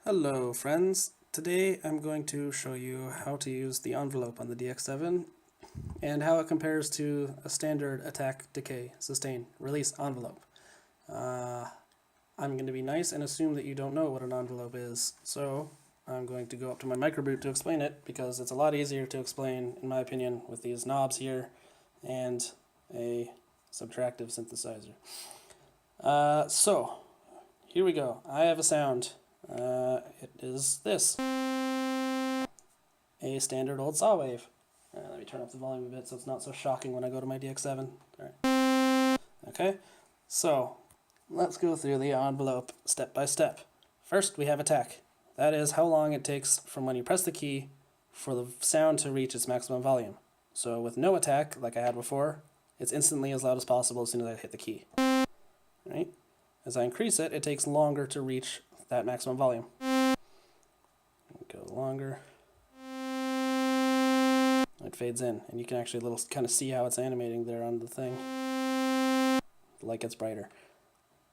Hello friends, today I'm going to show you how to use the envelope on the DX7 and how it compares to a standard attack, decay, sustain, release envelope. I'm going to be nice and assume that you don't know what an envelope is, so I'm going to go up to my microboot to explain it because it's a lot easier to explain, in my opinion, with these knobs here and a subtractive synthesizer. So here we go. I have a sound. It is this. A standard old saw wave. Let me turn up the volume a bit so it's not so shocking when I go to my DX7. Right. Okay, so let's go through the envelope step by step. First we have attack. That is how long it takes from when you press the key for the sound to reach its maximum volume. So with no attack, like I had before, it's instantly as loud as possible as soon as I hit the key. Right? As I increase it, it takes longer to reach that maximum volume. Go longer. It fades in, and you can actually kind of see how it's animating there on the thing. The light gets brighter.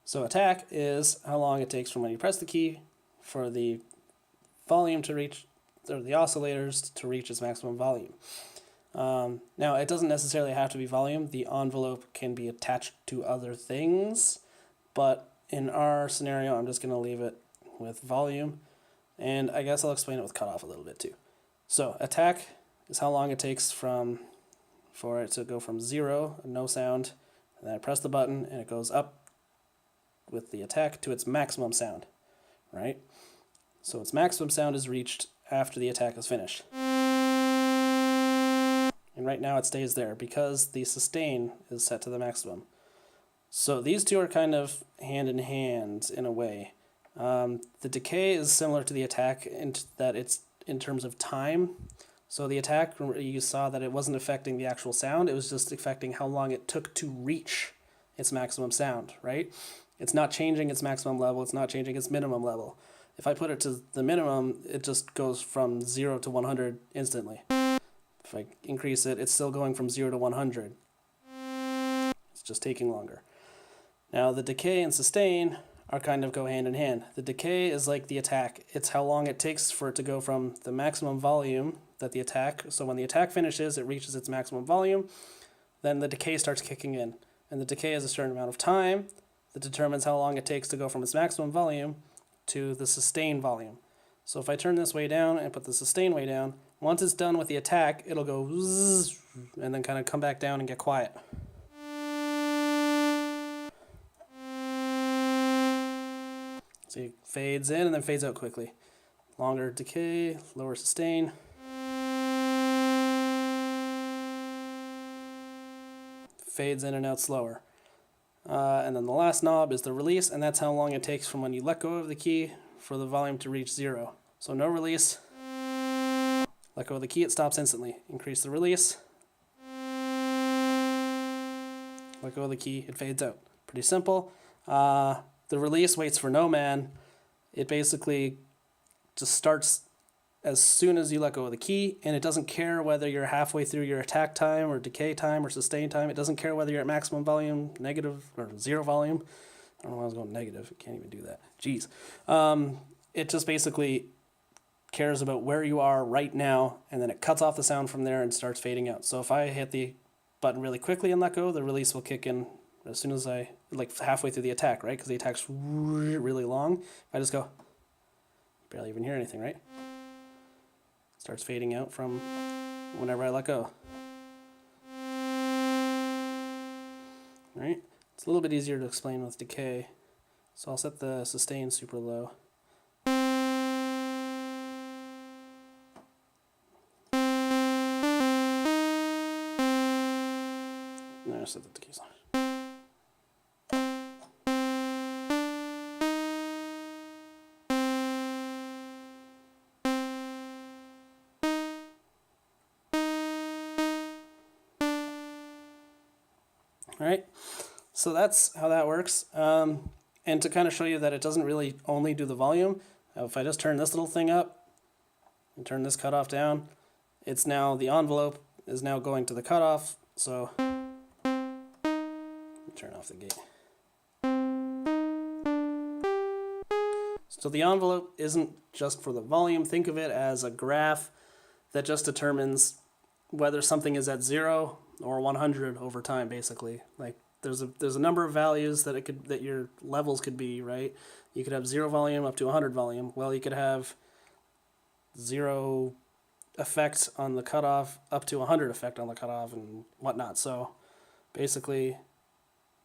So attack is how long it takes from when you press the key for the volume to reach, or the oscillators to reach its maximum volume. Now, it doesn't necessarily have to be volume. The envelope can be attached to other things, but in our scenario, I'm just going to leave it with volume, and I guess I'll explain it with cutoff a little bit too. So attack is how long it takes for it to go from 0, no sound, and then I press the button and it goes up with the attack to its maximum sound, right? So its maximum sound is reached after the attack is finished. And right now it stays there because the sustain is set to the maximum. So these two are kind of hand in hand in a way. The decay is similar to the attack in that it's in terms of time. So the attack, you saw that it wasn't affecting the actual sound, it was just affecting how long it took to reach its maximum sound, right? It's not changing its maximum level, it's not changing its minimum level. If I put it to the minimum, it just goes from 0 to 100 instantly. If I increase it, it's still going from 0 to 100. It's just taking longer. Now the decay and sustain are kind of go hand in hand. The decay is like the attack. It's how long it takes for it to go from the maximum volume that the attack, so when the attack finishes, it reaches its maximum volume, then the decay starts kicking in. And the decay is a certain amount of time that determines how long it takes to go from its maximum volume to the sustain volume. So if I turn this way down and put the sustain way down, once it's done with the attack, it'll go zzz, and then kind of come back down and get quiet. So it fades in and then fades out quickly. Longer decay, lower sustain. Fades in and out slower. And then the last knob is the release, and that's how long it takes from when you let go of the key for the volume to reach 0. So no release. Let go of the key, it stops instantly. Increase the release. Let go of the key, it fades out. Pretty simple. The release waits for no man. It basically just starts as soon as you let go of the key, and it doesn't care whether you're halfway through your attack time or decay time or sustain time. It doesn't care whether you're at maximum volume, negative, or 0 volume. I don't know why I was going negative. I can't even do that. Jeez. It just basically cares about where you are right now, and then it cuts off the sound from there and starts fading out. So if I hit the button really quickly and let go, the release will kick in as soon as I, like halfway through the attack, right? Because the attack's really long. If I just go, barely even hear anything, right? Starts fading out from whenever I let go. Right? It's a little bit easier to explain with decay. So I'll set the sustain super low. No, I set the decay low. Alright, so that's how that works. And to kind of show you that it doesn't really only do the volume, if I just turn this little thing up and turn this cutoff down, it's now, the envelope is now going to the cutoff, so turn off the gate. So the envelope isn't just for the volume. Think of it as a graph that just determines whether something is at 0 or 100 over time, basically. Like there's a number of values that your levels could be, right? You could have 0 volume up to 100 volume. Well, you could have 0 effect on the cutoff up to 100 effect on the cutoff and whatnot. So basically,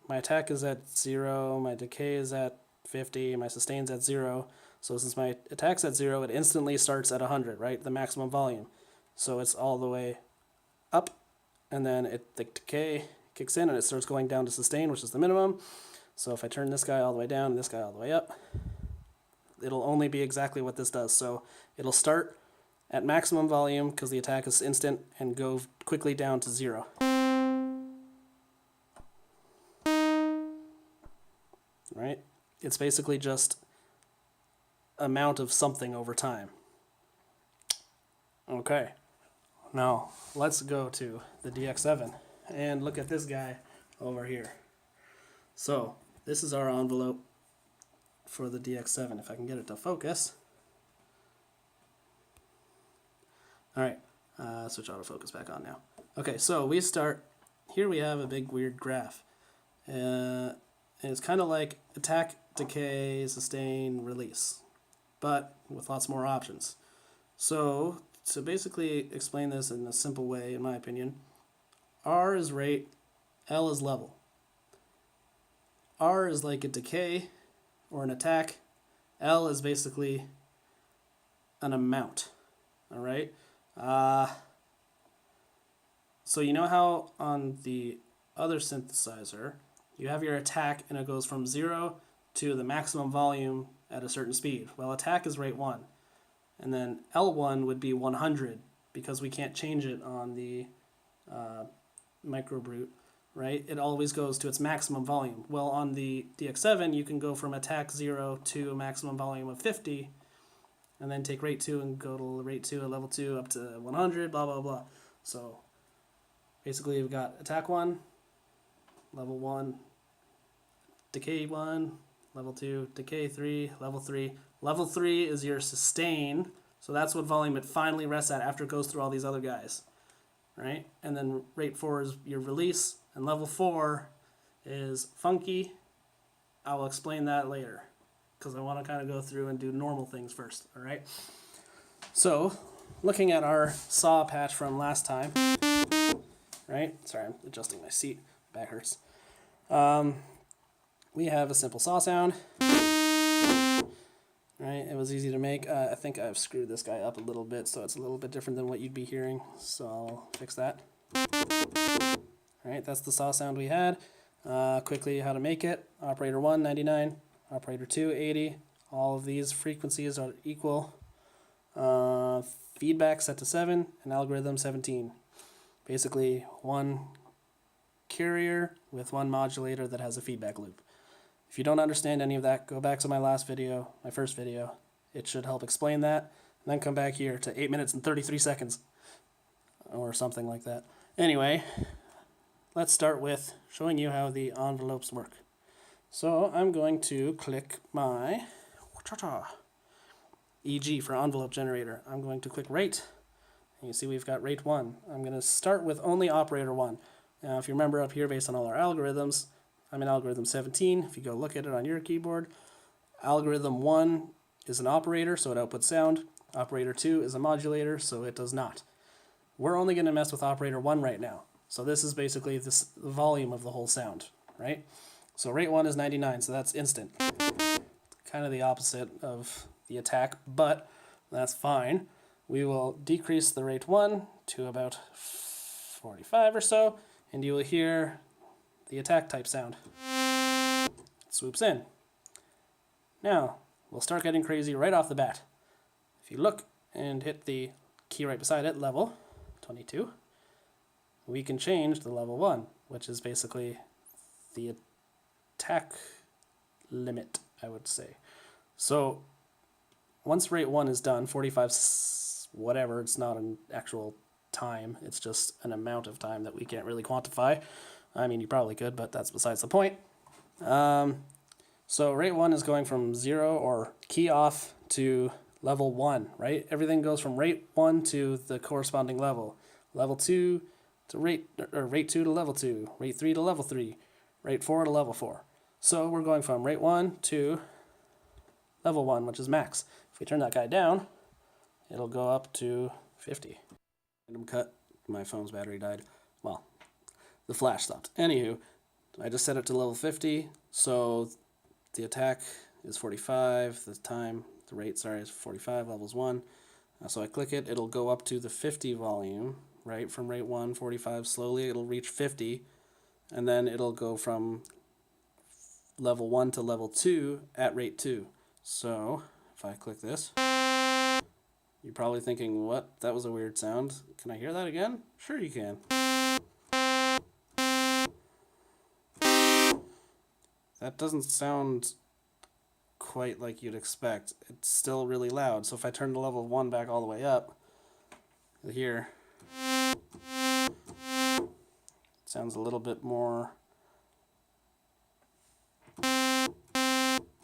my attack is at 0, my decay is at 50, my sustain's at 0. So since my attack's at 0, it instantly starts at 100, right? The maximum volume. So it's all the way up, and then the decay kicks in and it starts going down to sustain, which is the minimum. So if I turn this guy all the way down and this guy all the way up, it'll only be exactly what this does. So it'll start at maximum volume because the attack is instant and go quickly down to 0. Right? It's basically just amount of something over time. Okay. Now, let's go to the DX7 and look at this guy over here. So, this is our envelope for the DX7, if I can get it to focus. Alright, switch autofocus back on now. Okay, so we start, here we have a big weird graph. And it's kind of like attack, decay, sustain, release, but with lots more options. So, to basically explain this in a simple way, in my opinion, R is rate, L is level. R is like a decay or an attack. L is basically an amount. All right. So you know how on the other synthesizer you have your attack and it goes from 0 to the maximum volume at a certain speed. Well, attack is rate 1. And then L1 would be 100 because we can't change it on the microbrute, right? It always goes to its maximum volume. Well, on the DX7, you can go from attack 0 to a maximum volume of 50, and then take rate 2 and go to rate 2 at level 2 up to 100, blah, blah, blah. So basically we've got attack 1, level 1, decay 1, level 2, decay 3, level 3. Level 3 is your sustain, so that's what volume it finally rests at after it goes through all these other guys, right? And then rate 4 is your release, and level 4 is funky. I will explain that later, because I want to kind of go through and do normal things first, all right? So, looking at our saw patch from last time, right? Sorry, I'm adjusting my seat. Back hurts. We have a simple saw sound. Right, it was easy to make. I think I've screwed this guy up a little bit, so it's a little bit different than what you'd be hearing. So I'll fix that. Alright, that's the saw sound we had. Quickly, how to make it. Operator 1, 99. Operator 2, 80. All of these frequencies are equal. Feedback set to 7, and algorithm 17. Basically, one carrier with one modulator that has a feedback loop. If you don't understand any of that, go back to my last video, my first video. It should help explain that. And then come back here to 8 minutes and 33 seconds. Or something like that. Anyway, let's start with showing you how the envelopes work. So I'm going to click my EG for envelope generator. I'm going to click rate. And you see we've got rate 1. I'm going to start with only operator 1. Now if you remember up here based on all our algorithms, I'm in algorithm 17. If you go look at it on your keyboard, algorithm 1 is an operator, so it outputs sound. Operator 2 is a modulator, so it does not. We're only going to mess with operator 1 right now. So this is basically the volume of the whole sound, right? So rate 1 is 99, so that's instant. Kind of the opposite of the attack, but that's fine. We will decrease the rate 1 to about 45 or so, and you will hear the attack type sound. It swoops in. Now, we'll start getting crazy right off the bat. If you look and hit the key right beside it, level 22, we can change the level 1, which is basically the attack limit, I would say. So, once rate 1 is done, 45 whatever, it's not an actual time, it's just an amount of time that we can't really quantify. I mean, you probably could, but that's besides the point. So So rate 1 is going from 0 or key off to level 1, right? Everything goes from rate 1 to the corresponding level. Level 2 to rate 2 to level 2, rate 3 to level 3, rate 4 to level 4. So we're going from rate 1 to level 1, which is max. If we turn that guy down, it'll go up to 50. Random cut, my phone's battery died. Well, the flash stopped. Anywho, I just set it to level 50, so the attack is 45, the rate is 45, levels 1. So I click it, it'll go up to the 50 volume, right, from rate 1, 45, slowly it'll reach 50, and then it'll go from level 1 to level 2 at rate 2. So, if I click this, you're probably thinking, what? That was a weird sound. Can I hear that again? Sure you can. That doesn't sound quite like you'd expect. It's still really loud. So if I turn the level 1 back all the way up, you'll hear it sounds a little bit more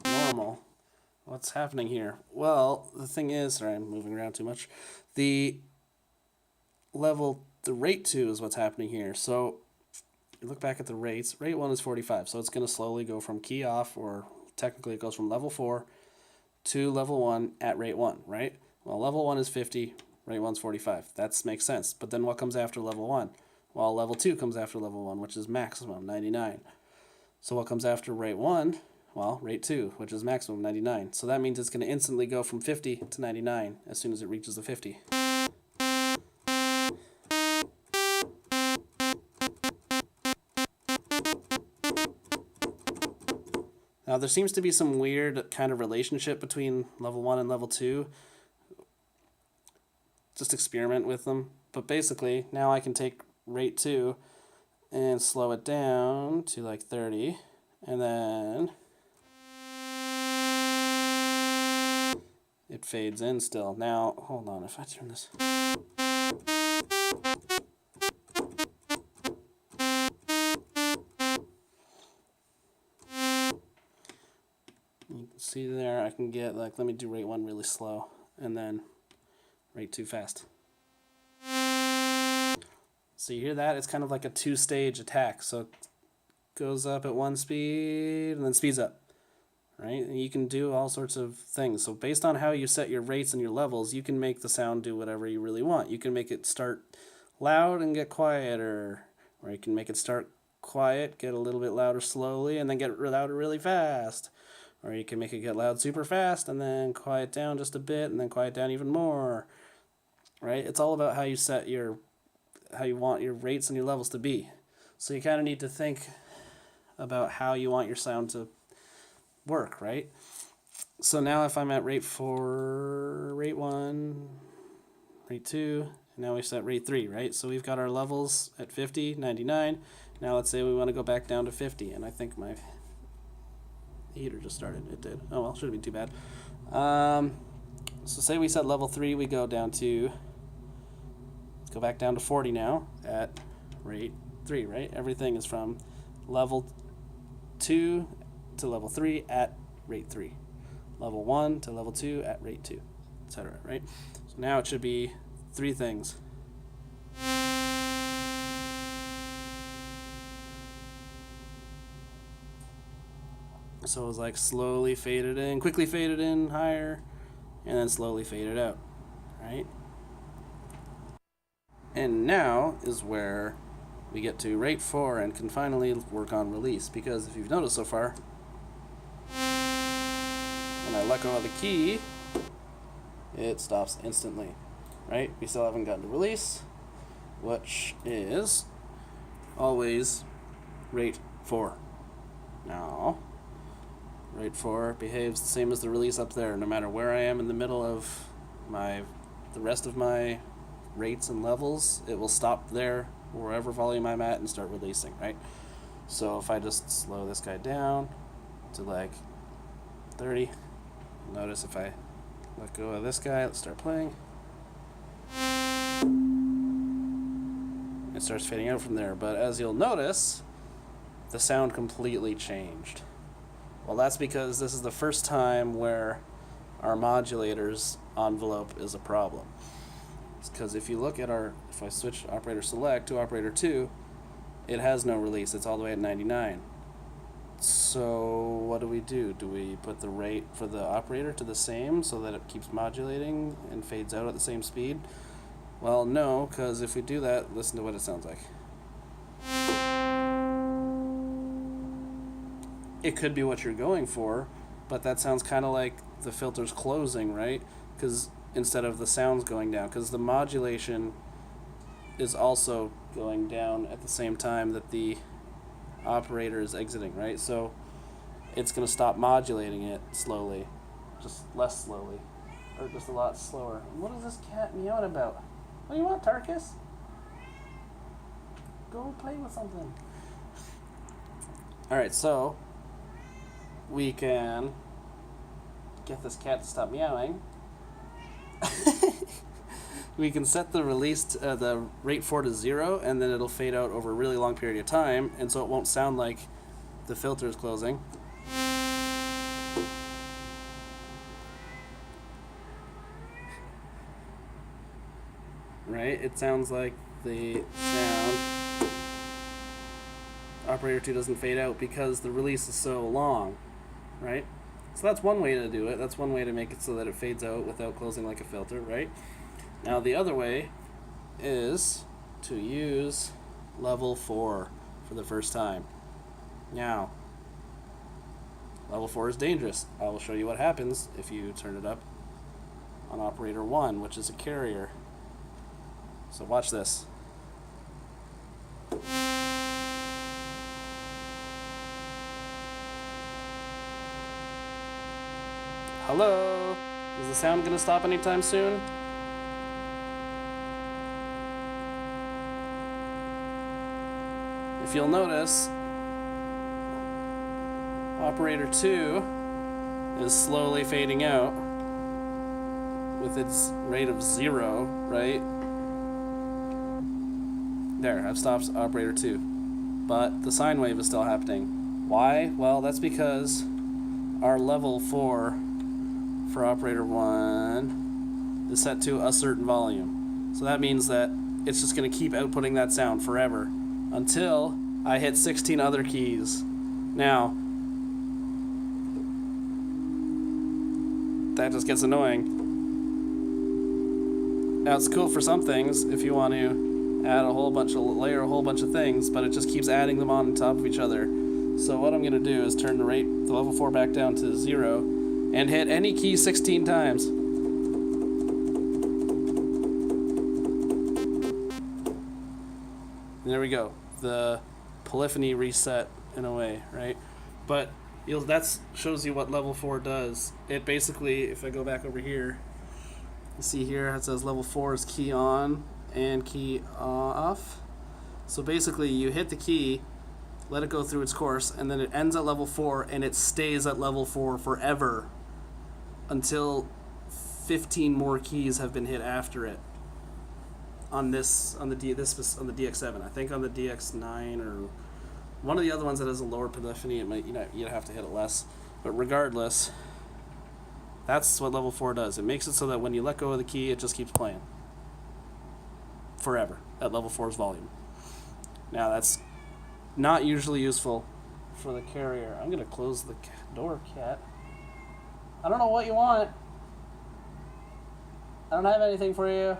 normal. What's happening here? Well, the thing is, sorry, I'm moving around too much. The rate 2 is what's happening here. So you look back at the rates. Rate 1 is 45, so it's going to slowly go from key off, or technically it goes from level 4 to level 1 at rate 1, right? Well, level 1 is 50, rate 1 is 45. That makes sense. But then what comes after level 1? Well, level 2 comes after level 1, which is maximum, 99. So what comes after rate 1? Well, rate 2, which is maximum, 99. So that means it's going to instantly go from 50 to 99 as soon as it reaches the 50. Now there seems to be some weird kind of relationship between level 1 and level 2. Just experiment with them. But basically, now I can take rate 2 and slow it down to like 30, and then it fades in still. Now, hold on, if I turn this. You can see there, I can get, like, let me do rate 1 really slow, and then rate 2 fast. So you hear that? It's kind of like a two-stage attack. So it goes up at one speed and then speeds up, right? And you can do all sorts of things. So based on how you set your rates and your levels, you can make the sound do whatever you really want. You can make it start loud and get quieter, or you can make it start quiet, get a little bit louder slowly, and then get louder really fast. Or you can make it get loud super fast and then quiet down just a bit and then quiet down even more, right? It's all about how you set how you want your rates and your levels to be. So you kind of need to think about how you want your sound to work, right? So now if I'm at rate 4, rate 1, rate 2, and now we set rate 3, right? So we've got our levels at 50, 99. Now let's say we want to go back down to 50, and I think my heater just started. It did. Oh well, shouldn't be too bad. So say we set level 3, we go down to, let's go back down to 40 now at rate 3, right? Everything is from level 2 to level 3 at rate 3. Level 1 to level 2 at rate 2, etc., right? So now it should be 3 things. So it was like slowly faded in, quickly faded in higher, and then slowly faded out, right? And now is where we get to rate 4 and can finally work on release, because if you've noticed so far, when I let go of the key, it stops instantly, right? We still haven't gotten to release, which is always rate 4. Now, rate 4 behaves the same as the release up there. No matter where I am in the middle of the rest of my rates and levels, it will stop there wherever volume I'm at and start releasing, right? So if I just slow this guy down to like 30, notice if I let go of this guy, let's start playing, it starts fading out from there. But as you'll notice, the sound completely changed. Well, that's because this is the first time where our modulator's envelope is a problem. Because if you look at if I switch operator select to operator 2, it has no release. It's all the way at 99. So what do? Do we put the rate for the operator to the same so that it keeps modulating and fades out at the same speed? Well, no, because if we do that, listen to what it sounds like. It could be what you're going for, but that sounds kind of like the filter's closing, right? Because instead of the sounds going down, because the modulation is also going down at the same time that the operator is exiting, right? So it's going to stop modulating it slowly, just less slowly, or just a lot slower. What is this cat meowing about? What do you want, Tarkus? Go play with something. Alright, so we can get this cat to stop meowing. We can set the the rate 4 to 0, and then it'll fade out over a really long period of time, and so it won't sound like the filter is closing. Right? It sounds like the sound operator 2 doesn't fade out because the release is so long, right? So that's one way to do it. That's one way to make it so that it fades out without closing like a filter, right? Now the other way is to use level 4 for the first time. Now, level 4 is dangerous. I will show you what happens if you turn it up on operator 1, which is a carrier. So watch this. Hello? Is the sound going to stop anytime soon? If you'll notice, operator 2 is slowly fading out with its rate of 0, right? There, I've stopped operator 2. But the sine wave is still happening. Why? Well, that's because our level 4 for operator 1 is set to a certain volume. So that means that it's just going to keep outputting that sound forever until I hit 16 other keys. Now, that just gets annoying. Now, it's cool for some things if you want to layer a whole bunch of things, but it just keeps adding them on top of each other. So what I'm going to do is turn the level 4 back down to 0 and hit any key 16 times. And there we go. The polyphony reset in a way, right? But that shows you what level 4 does. It basically, if I go back over here, you see here it says level 4 is key on and key off. So basically you hit the key, let it go through its course, and then it ends at level 4 and it stays at level 4 forever until 15 more keys have been hit after it. On the DX7, I think on the DX9 or one of the other ones that has a lower polyphony, you'd have to hit it less. But regardless, that's what level 4 does. It makes it so that when you let go of the key, it just keeps playing forever at level 4's volume. Now that's not usually useful for the carrier. I'm gonna close the door, cat. I don't know what you want. I don't have anything for you.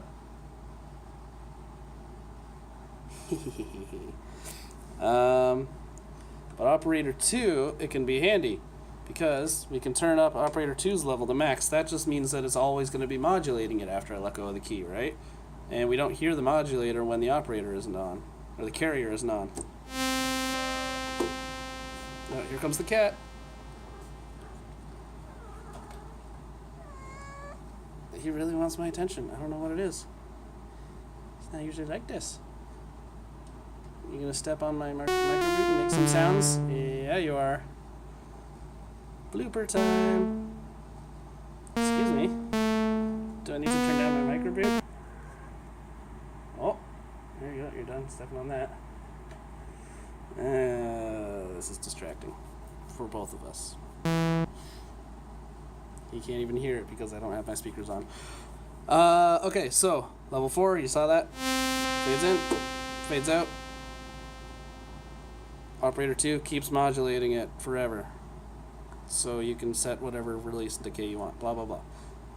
But operator 2, it can be handy because we can turn up operator 2's level to max. That just means that it's always going to be modulating it after I let go of the key, right? And we don't hear the modulator when the operator isn't on, or the carrier isn't on. Oh, here comes the cat. He really wants my attention. I don't know what it is. It's not usually like this. You gonna step on my microboot and make some sounds? Yeah, you are. Blooper time. Excuse me. Do I need to turn down my microboot? Oh, there you go. You're done stepping on that. This is distracting for both of us. You can't even hear it because I don't have my speakers on. Okay, so level 4, you saw that? Fades in, fades out. Operator 2 keeps modulating it forever. So you can set whatever release and decay you want, blah, blah, blah.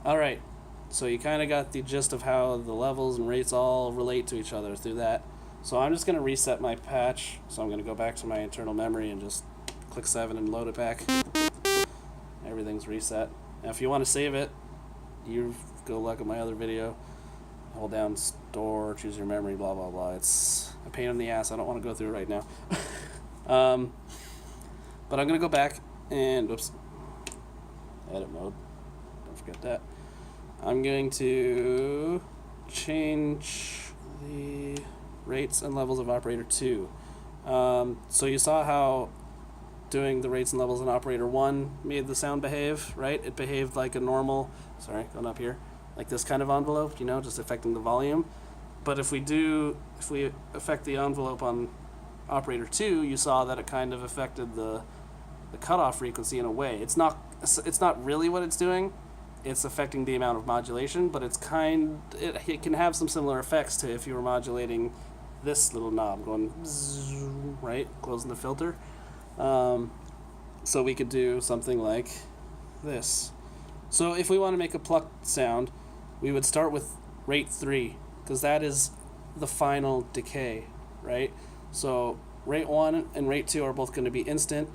Alright, so you kind of got the gist of how the levels and rates all relate to each other through that. So I'm just going to reset my patch. So I'm going to go back to my internal memory and just click 7 and load it back. Everything's reset. Now if you want to save it, you go look at my other video. Hold down store, choose your memory, blah, blah, blah. It's a pain in the ass. I don't want to go through it right now. But I'm going to go back and, whoops, edit mode. Don't forget that. I'm going to change the rates and levels of operator 2. So you saw how doing the rates and levels in operator 1 made the sound behave, right? It behaved like a normal, sorry, going up here, like this kind of envelope, you know, just affecting the volume. But if we affect the envelope on operator 2, you saw that it kind of affected the cutoff frequency in a way. It's not really what it's doing. It's affecting the amount of modulation, but it can have some similar effects to if you were modulating this little knob going zzz, right, closing the filter. So we could do something like this. So if we want to make a Pluck sound, we would start with rate 3, because that is the final decay, right? So rate 1 and rate 2 are both going to be instant,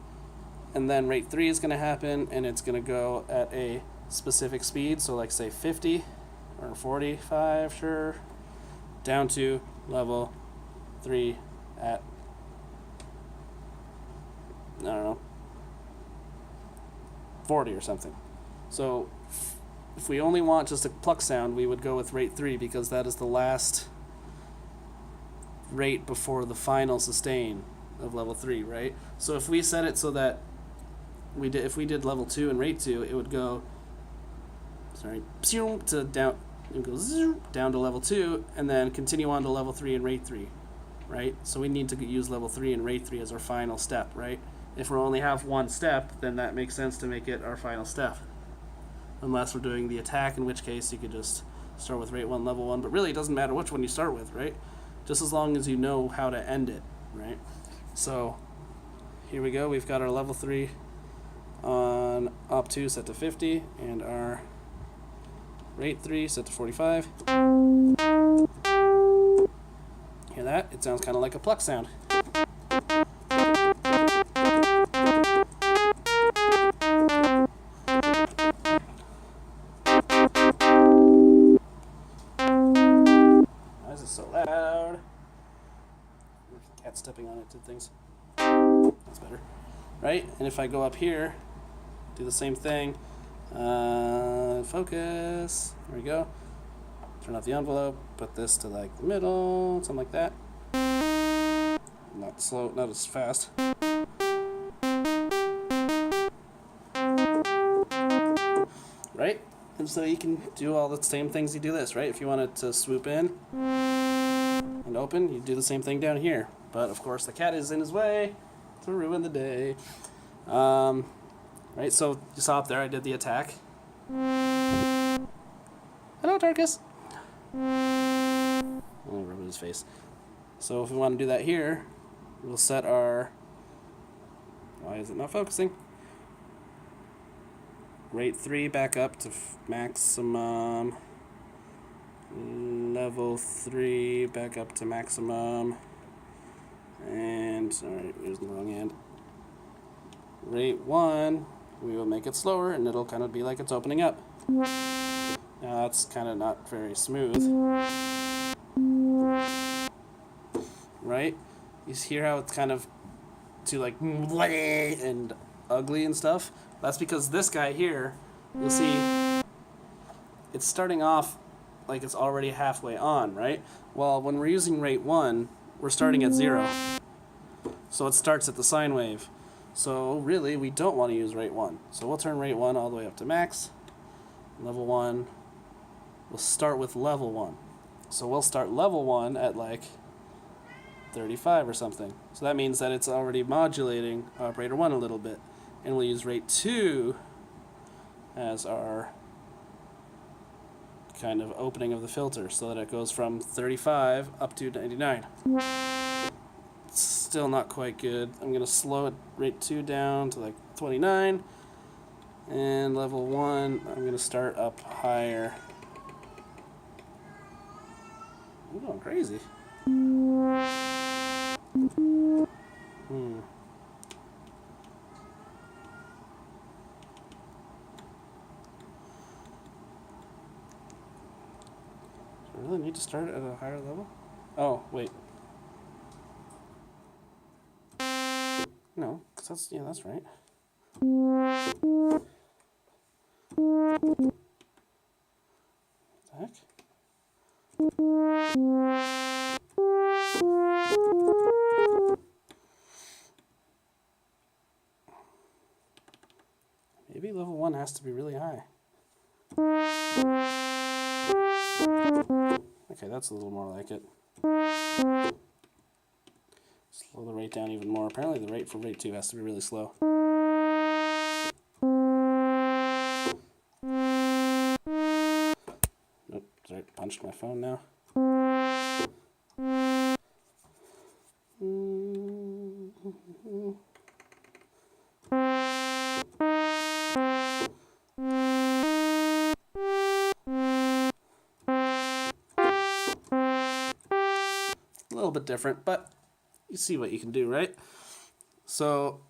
and then rate 3 is going to happen, and it's going to go at a specific speed, so like say 50 or 45, sure, down to level 3 at, I don't know, 40 or something. So if we only want just a Pluck sound, we would go with rate 3, because that is the last rate before the final sustain of level 3, right? So if we set it so that if we did level 2 and rate 2, it would go, sorry, to down, it would go down to level 2 and then continue on to level 3 and rate 3, right? So we need to use level 3 and rate 3 as our final step, right? If we only have one step, then that makes sense to make it our final step. Unless we're doing the attack, in which case you could just start with rate 1, level 1, but really it doesn't matter which one you start with, right? Just as long as you know how to end it, right? So here we go, we've got our level 3 on op 2 set to 50 and our rate 3 set to 45. Hear that? It sounds kind of like a Pluck sound. Why is it so loud? Cat stepping on it did things. That's better. Right? And if I go up here, do the same thing. Focus. There we go. Turn off the envelope. Put this to like the middle, something like that. Not slow, not as fast. Right? And so you can do all the same things you do this, right? If you wanted to swoop in and open, you do the same thing down here. But of course the cat is in his way to ruin the day. Right, so you saw up there I did the attack. Hello, Tarkus. I'll rub his face. So if we want to do that here, we'll set our, why is it not focusing? Rate 3 back up to maximum. Level 3 back up to maximum. And, sorry, here's the wrong hand. Rate 1, we will make it slower and it'll kind of be like it's opening up. Now that's kind of not very smooth. Right? You hear how it's kind of too like and ugly and stuff? That's because this guy here, you'll see, it's starting off like it's already halfway on, right? Well, when we're using rate 1, we're starting at 0. So it starts at the sine wave. So really, we don't want to use rate 1. So we'll turn rate 1 all the way up to max. Level 1, we'll start with level 1. So we'll start level 1 at like 35 or something. So that means that it's already modulating operator 1 a little bit. and we'll use rate 2 as our kind of opening of the filter so that it goes from 35 up to 99. It's still not quite good. I'm going to slow it rate 2 down to like 29, and level 1 I'm going to start up higher. I'm going crazy. Do I really need to start at a higher level? Oh, wait. No, because that's, yeah, that's right. What the heck? Maybe level 1 has to be really high. Okay, that's a little more like it. Slow the rate down even more. Apparently the rate for rate 2 has to be really slow. Nope, sorry, punched my phone now. A little bit different, but you see what you can do, right? So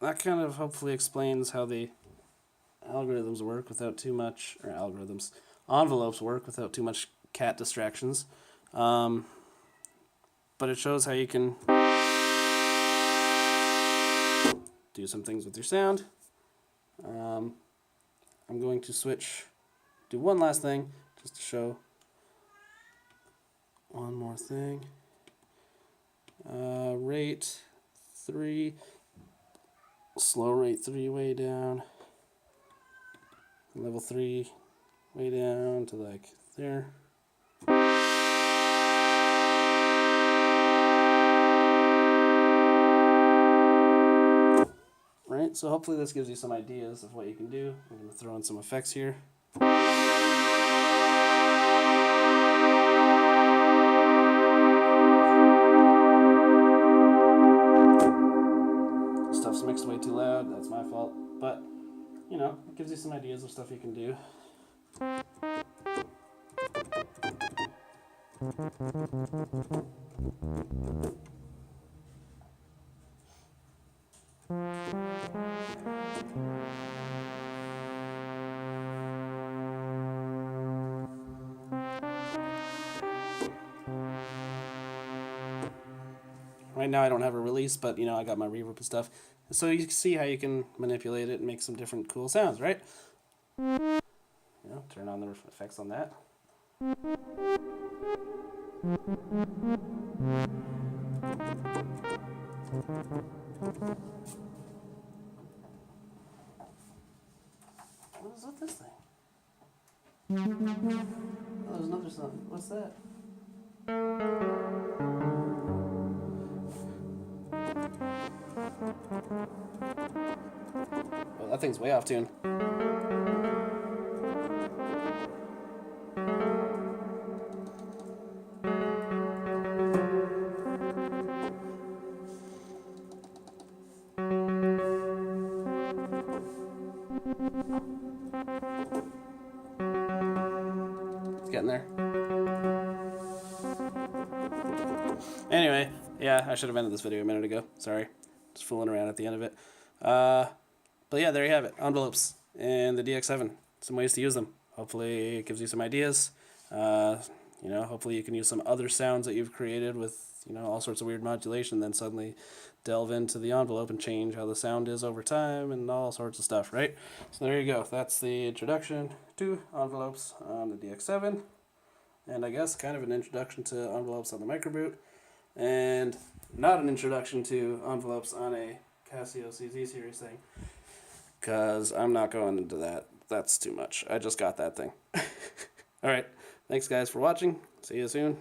that kind of hopefully explains how the algorithms work without too much, or envelopes work without too much cat distractions. But it shows how you can do some things with your sound. I'm going to do one last thing just to show one more thing. Rate 3, slow rate 3 way down, level 3 way down to like there. Right, so hopefully this gives you some ideas of what you can do. I'm going to throw in some effects here. Stuff's mixed way too loud, that's my fault. But, you know, it gives you some ideas of stuff you can do. Right now I don't have a release, but you know, I got my reverb and stuff. So you can see how you can manipulate it and make some different cool sounds, right? You know, turn on the effects on that. What is with this thing? Oh, there's another sound. What's that? Oh, that thing's way off tune. It's getting there. Anyway, yeah, I should have ended this video a minute ago. Sorry. Just fooling around at the end of it. But yeah, there you have it. Envelopes and the DX7. Some ways to use them. Hopefully it gives you some ideas. You know, hopefully you can use some other sounds that you've created with, you know, all sorts of weird modulation, then suddenly delve into the envelope and change how the sound is over time and all sorts of stuff, right? So there you go. That's the introduction to envelopes on the DX7. And I guess kind of an introduction to envelopes on the microboot. And not an introduction to envelopes on a Casio CZ series thing. Because I'm not going into that. That's too much. I just got that thing. Alright. Thanks guys for watching. See you soon.